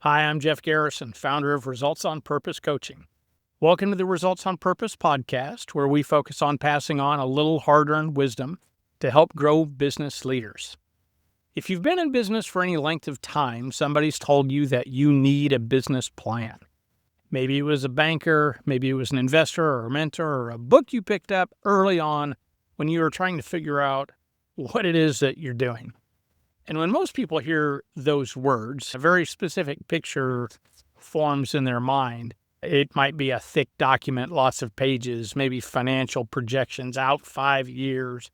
Hi, I'm Jeff Garrison, founder of Results on Purpose Coaching. Welcome to the Results on Purpose podcast, where we focus on passing on a little hard-earned wisdom to help grow business leaders. If you've been in business for any length of time, somebody's told you that you need a business plan. Maybe it was a banker, maybe it was an investor or a mentor or a book you picked up early on when you were trying to figure out what it is that you're doing. And when most people hear those words, a very specific picture forms in their mind. It might be a thick document, lots of pages, maybe financial projections out 5 years,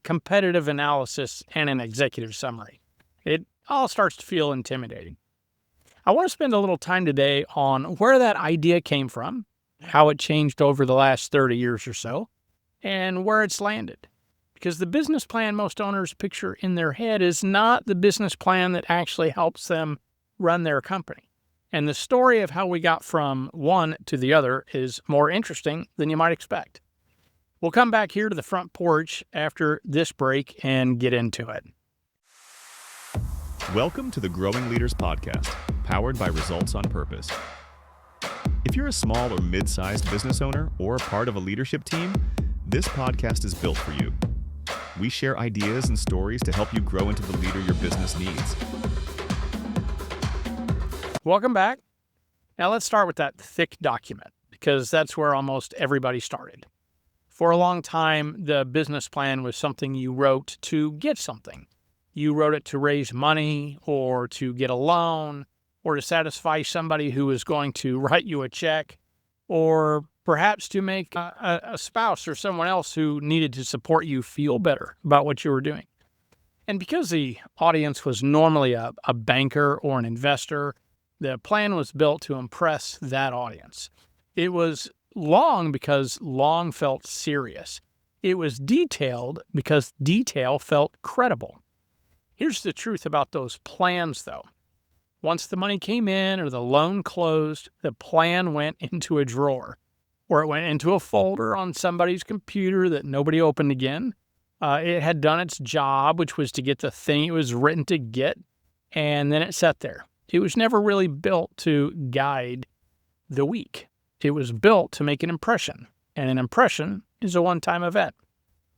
competitive analysis, and an executive summary. It all starts to feel intimidating. I want to spend a little time today on where that idea came from, how it changed over the last 30 years or so, and where it's landed. Because the business plan most owners picture in their head is not the business plan that actually helps them run their company. And the story of how we got from one to the other is more interesting than you might expect. We'll come back here to the front porch after this break and get into it. Welcome to the Growing Leaders Podcast, powered by Results on Purpose. If you're a small or mid-sized business owner or part of a leadership team, this podcast is built for you. We share ideas and stories to help you grow into the leader your business needs. Welcome back. Now let's start with that thick document, because that's where almost everybody started. For a long time, the business plan was something you wrote to get something. You wrote it to raise money or to get a loan or to satisfy somebody who was going to write you a check, or perhaps to make a spouse or someone else who needed to support you feel better about what you were doing. And because the audience was normally a banker or an investor, the plan was built to impress that audience. It was long because long felt serious. It was detailed because detail felt credible. Here's the truth about those plans, though. Once the money came in or the loan closed, the plan went into a drawer, or it went into a folder on somebody's computer that nobody opened again. It had done its job, which was to get the thing it was written to get, and then it sat there. It was never really built to guide the week. It was built to make an impression, and an impression is a one-time event.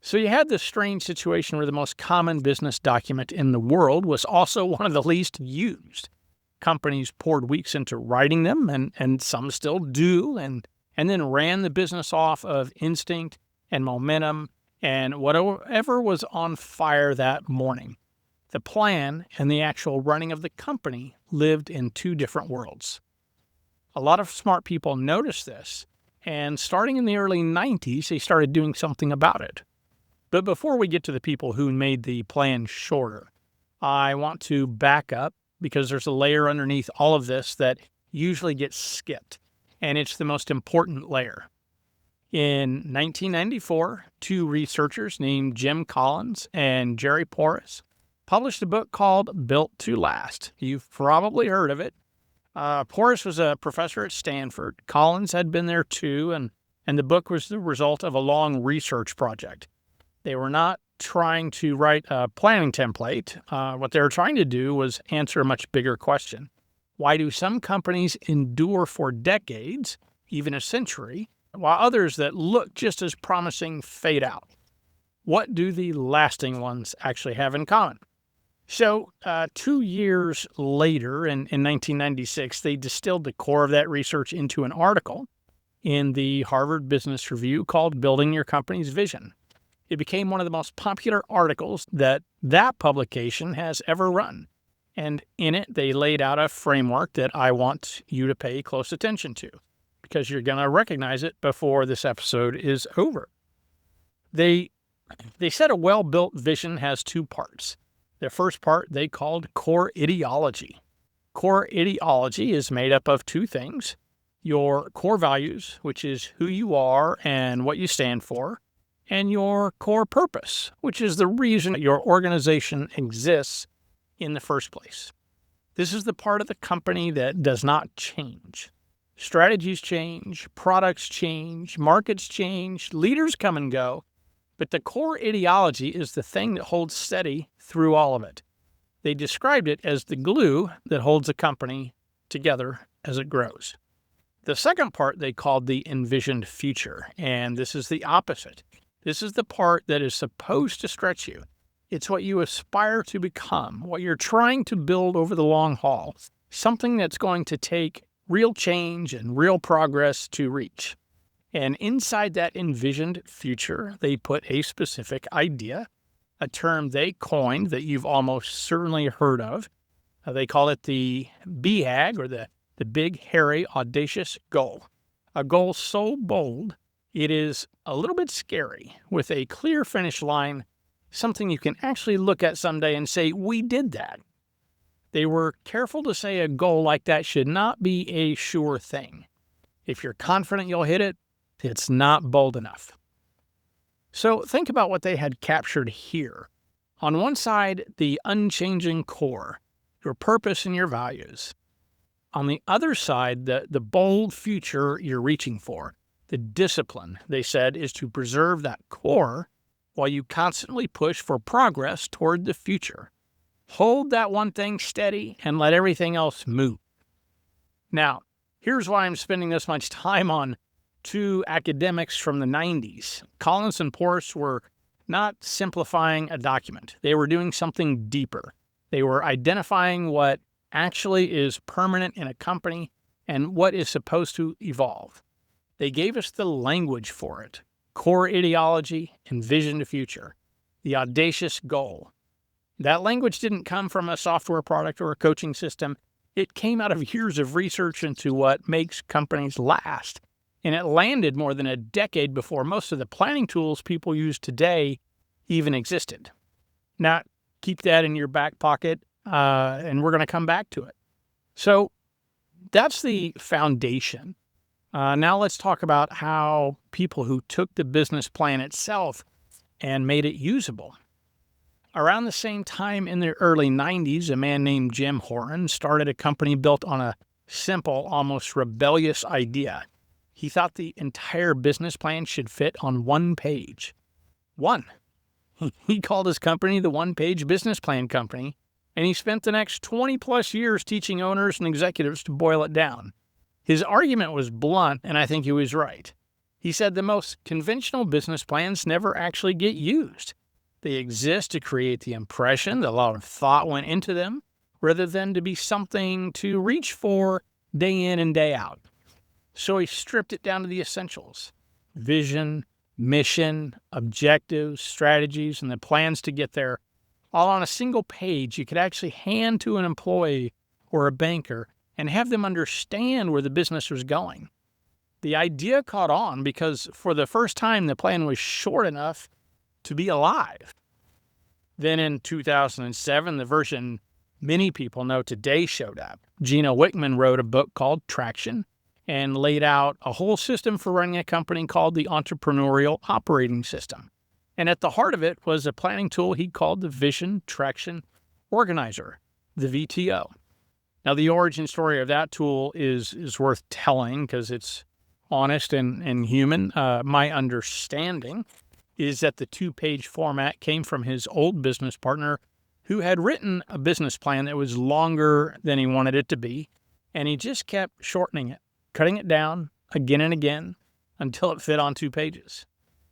So you had this strange situation where the most common business document in the world was also one of the least used. Companies poured weeks into writing them, and some still do, and then ran the business off of instinct and momentum and whatever was on fire that morning. The plan and the actual running of the company lived in two different worlds. A lot of smart people noticed this, and starting in the early 90s, they started doing something about it. But before we get to the people who made the plan shorter, I want to back up, because there's a layer underneath all of this that usually gets skipped, and it's the most important layer. In 1994, two researchers named Jim Collins and Jerry Porras published a book called Built to Last. You've probably heard of it. Porras was a professor at Stanford. Collins had been there too, and the book was the result of a long research project. They were not trying to write a planning template. What they were trying to do was answer a much bigger question. Why do some companies endure for decades, even a century, while others that look just as promising fade out? What do the lasting ones actually have in common? So 2 years later, in 1996, they distilled the core of that research into an article in the Harvard Business Review called Building Your Company's Vision. It became one of the most popular articles that publication has ever run. And in it, they laid out a framework that I want you to pay close attention to, because you're going to recognize it before this episode is over. They said a well-built vision has two parts. The first part they called core ideology. Core ideology is made up of two things: your core values, which is who you are and what you stand for, and your core purpose, which is the reason your organization exists in the first place. This is the part of the company that does not change. Strategies change, products change, markets change, leaders come and go, but the core ideology is the thing that holds steady through all of it. They described it as the glue that holds a company together as it grows. The second part they called the envisioned future, and this is the opposite. This is the part that is supposed to stretch you. It's what you aspire to become, what you're trying to build over the long haul, something that's going to take real change and real progress to reach. And inside that envisioned future, they put a specific idea, a term they coined that you've almost certainly heard of. They call it the BHAG, or the big, hairy, audacious goal. A goal so bold, it is a little bit scary, with a clear finish line, something you can actually look at someday and say, we did that. They were careful to say a goal like that should not be a sure thing. If you're confident you'll hit it, it's not bold enough. So think about what they had captured here. On one side, the unchanging core, your purpose and your values. On the other side, the bold future you're reaching for. The discipline, they said, is to preserve that core while you constantly push for progress toward the future. Hold that one thing steady and let everything else move. Now, here's why I'm spending this much time on two academics from the 90s. Collins and Porras were not simplifying a document. They were doing something deeper. They were identifying what actually is permanent in a company and what is supposed to evolve. They gave us the language for it. Core ideology, envisioned future, the audacious goal. That language didn't come from a software product or a coaching system. It came out of years of research into what makes companies last. And it landed more than a decade before most of the planning tools people use today even existed. Now, keep that in your back pocket, and we're going to come back to it. So that's the foundation. Now let's talk about how people who took the business plan itself and made it usable. Around the same time in the early 90s, a man named Jim Horan started a company built on a simple, almost rebellious idea. He thought the entire business plan should fit on one page. One. He called his company the One-Page Business Plan Company, and he spent the next 20-plus years teaching owners and executives to boil it down. His argument was blunt, and I think he was right. He said the most conventional business plans never actually get used. They exist to create the impression that a lot of thought went into them, rather than to be something to reach for day in and day out. So he stripped it down to the essentials: vision, mission, objectives, strategies, and the plans to get there, all on a single page you could actually hand to an employee or a banker and have them understand where the business was going. The idea caught on because for the first time the plan was short enough to be alive. Then in 2007, the version many people know today showed up. Gino Wickman wrote a book called Traction and laid out a whole system for running a company called the Entrepreneurial Operating System. And at the heart of it was a planning tool he called the Vision Traction Organizer, the VTO. Now, the origin story of that tool is worth telling because it's honest and human. My understanding is that the two-page format came from his old business partner who had written a business plan that was longer than he wanted it to be, and he just kept shortening it, cutting it down again and again until it fit on 2 pages.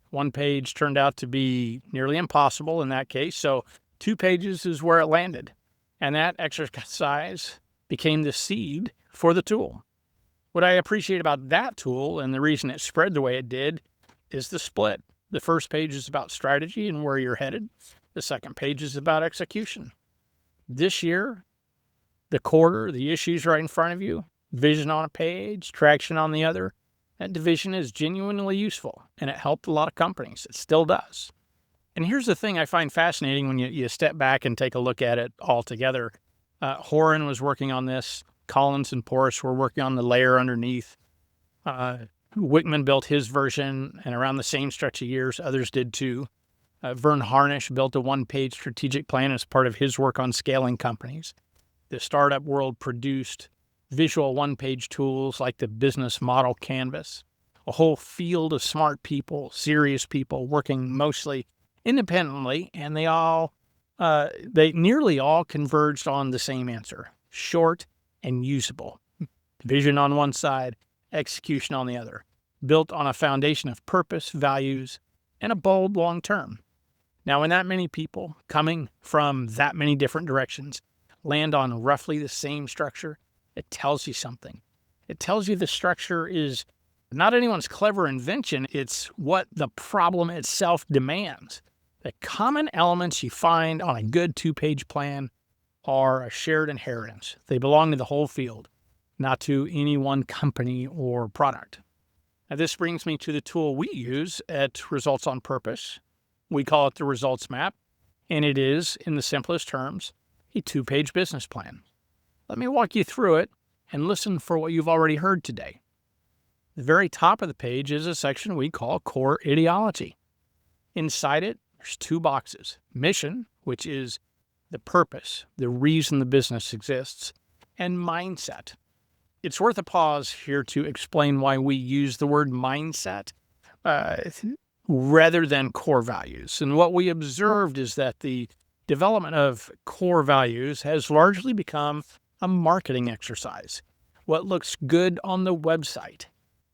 One page turned out to be nearly impossible in that case, so 2 pages is where it landed. And that exercise became the seed for the tool. What I appreciate about that tool, and the reason it spread the way it did, is the split. The first page is about strategy and where you're headed. The second page is about execution. This year, the quarter, the issues right in front of you, vision on a page, traction on the other, that division is genuinely useful, and it helped a lot of companies. It still does. And here's the thing I find fascinating when you step back and take a look at it all together. Horan was working on this. Collins and Porras were working on the layer underneath. Wickman built his version, and around the same stretch of years, others did too. Vern Harnish built a one-page strategic plan as part of his work on scaling companies. The startup world produced visual one-page tools like the business model canvas, a whole field of smart people, serious people working mostly independently, and they nearly all converged on the same answer: short and usable. Vision on one side, execution on the other, built on a foundation of purpose, values, and a bold long term. Now, when that many people coming from that many different directions land on roughly the same structure, it tells you something. It tells you the structure is not anyone's clever invention, it's what the problem itself demands. The common elements you find on a good 2-page plan are a shared inheritance. They belong to the whole field, not to any one company or product. Now, this brings me to the tool we use at Results on Purpose. We call it the results map, and it is, in the simplest terms, a 2-page business plan. Let me walk you through it and listen for what you've already heard today. The very top of the page is a section we call Core Ideology. Inside it, there's 2 boxes. Mission, which is the purpose, the reason the business exists, and mindset. It's worth a pause here to explain why we use the word mindset rather than core values. And what we observed is that the development of core values has largely become a marketing exercise. What looks good on the website.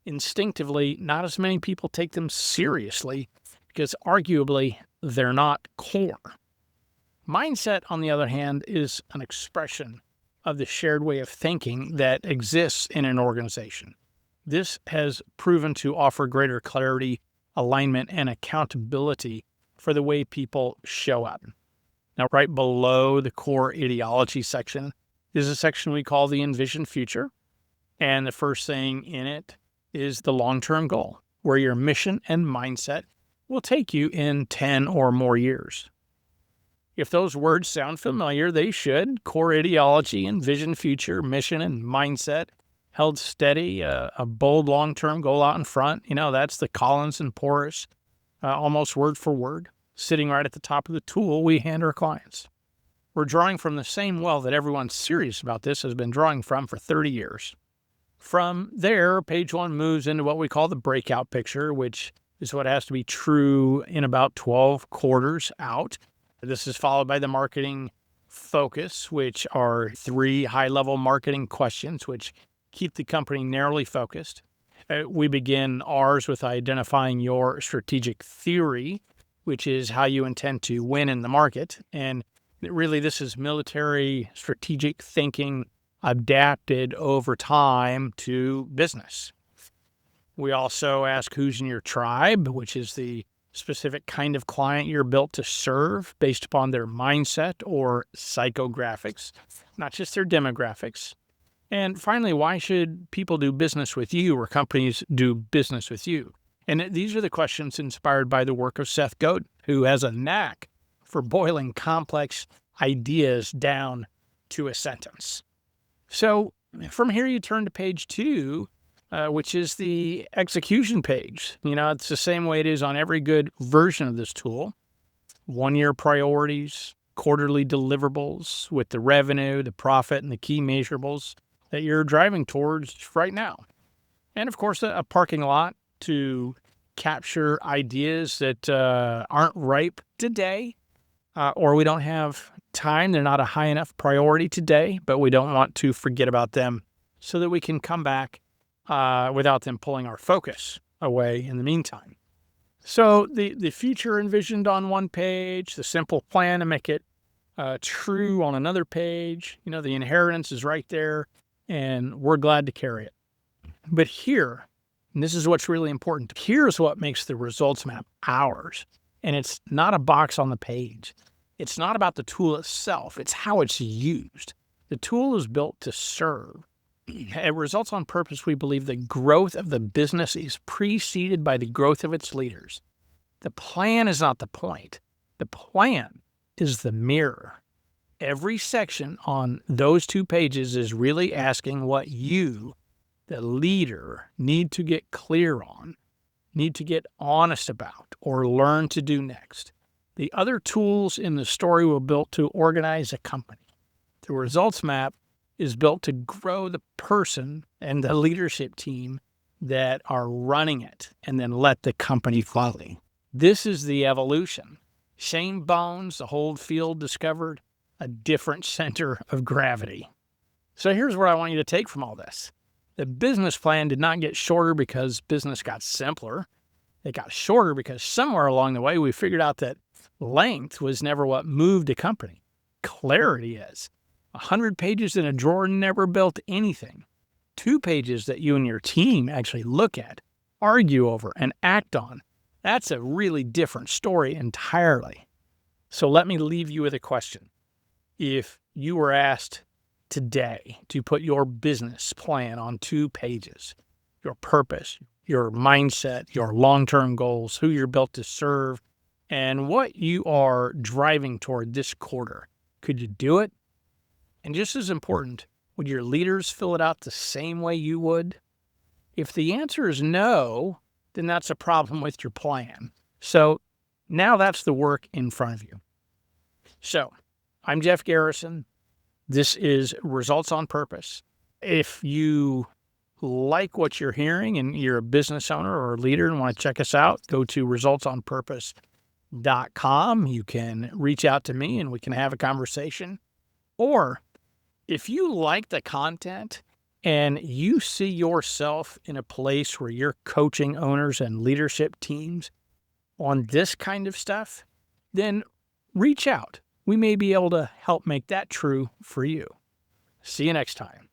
Instinctively, not as many people take them seriously because arguably they're not core. Mindset, on the other hand, is an expression of the shared way of thinking that exists in an organization. This has proven to offer greater clarity, alignment, and accountability for the way people show up. Now, right below the core ideology section is a section we call the envisioned future. And the first thing in it is the long-term goal, where your mission and mindset will take you in 10 or more years. If those words sound familiar, they should. Core ideology, envisioned future, mission, and mindset held steady, a bold long-term goal out in front. That's the Collins and Porras, almost word for word, sitting right at the top of the tool we hand our clients. We're drawing from the same well that everyone serious about this has been drawing from for 30 years. From there, page 1 moves into what we call the breakout picture, which is what has to be true in about 12 quarters out. This is followed by the marketing focus, which are 3 high-level marketing questions, which keep the company narrowly focused. We begin ours with identifying your strategic theory, which is how you intend to win in the market. And really, this is military strategic thinking adapted over time to business. We also ask who's in your tribe, which is the specific kind of client you're built to serve based upon their mindset or psychographics, not just their demographics. And finally, why should people do business with you or companies do business with you? And these are the questions inspired by the work of Seth Godin, who has a knack for boiling complex ideas down to a sentence. So from here, you turn to page 2, which is the execution page. It's the same way it is on every good version of this tool. 1-year priorities, quarterly deliverables with the revenue, the profit, and the key measurables that you're driving towards right now. And of course, a parking lot to capture ideas that aren't ripe today, or we don't have time. They're not a high enough priority today, but we don't want to forget about them so that we can come back without them pulling our focus away in the meantime. So the future envisioned on one page, the simple plan to make it true on another page. The inheritance is right there, and we're glad to carry it. But here, and this is what's really important, here's what makes the results map ours. And it's not a box on the page. It's not about the tool itself. It's how it's used. The tool is built to serve. At Results on Purpose, we believe the growth of the business is preceded by the growth of its leaders. The plan is not the point. The plan is the mirror. Every section on those 2 pages is really asking what you, the leader, need to get clear on, need to get honest about, or learn to do next. The other tools in the story were built to organize a company. The results map is built to grow the person and the leadership team that are running it and then let the company follow. This is the evolution. Same bones, the whole field discovered a different center of gravity. So here's what I want you to take from all this. The business plan did not get shorter because business got simpler. It got shorter because somewhere along the way we figured out that length was never what moved a company. Clarity is. 100 pages in a drawer never built anything. 2 pages that you and your team actually look at, argue over, and act on. That's a really different story entirely. So let me leave you with a question. If you were asked today to put your business plan on 2 pages, your purpose, your mindset, your long-term goals, who you're built to serve, and what you are driving toward this quarter, could you do it? And just as important, would your leaders fill it out the same way you would? If the answer is no, then that's a problem with your plan. So now that's the work in front of you. So I'm Jeff Garrison. This is Results on Purpose. If you like what you're hearing and you're a business owner or a leader and want to check us out, go to resultsonpurpose.com. You can reach out to me and we can have a conversation. Or if you like the content and you see yourself in a place where you're coaching owners and leadership teams on this kind of stuff, then reach out. We may be able to help make that true for you. See you next time.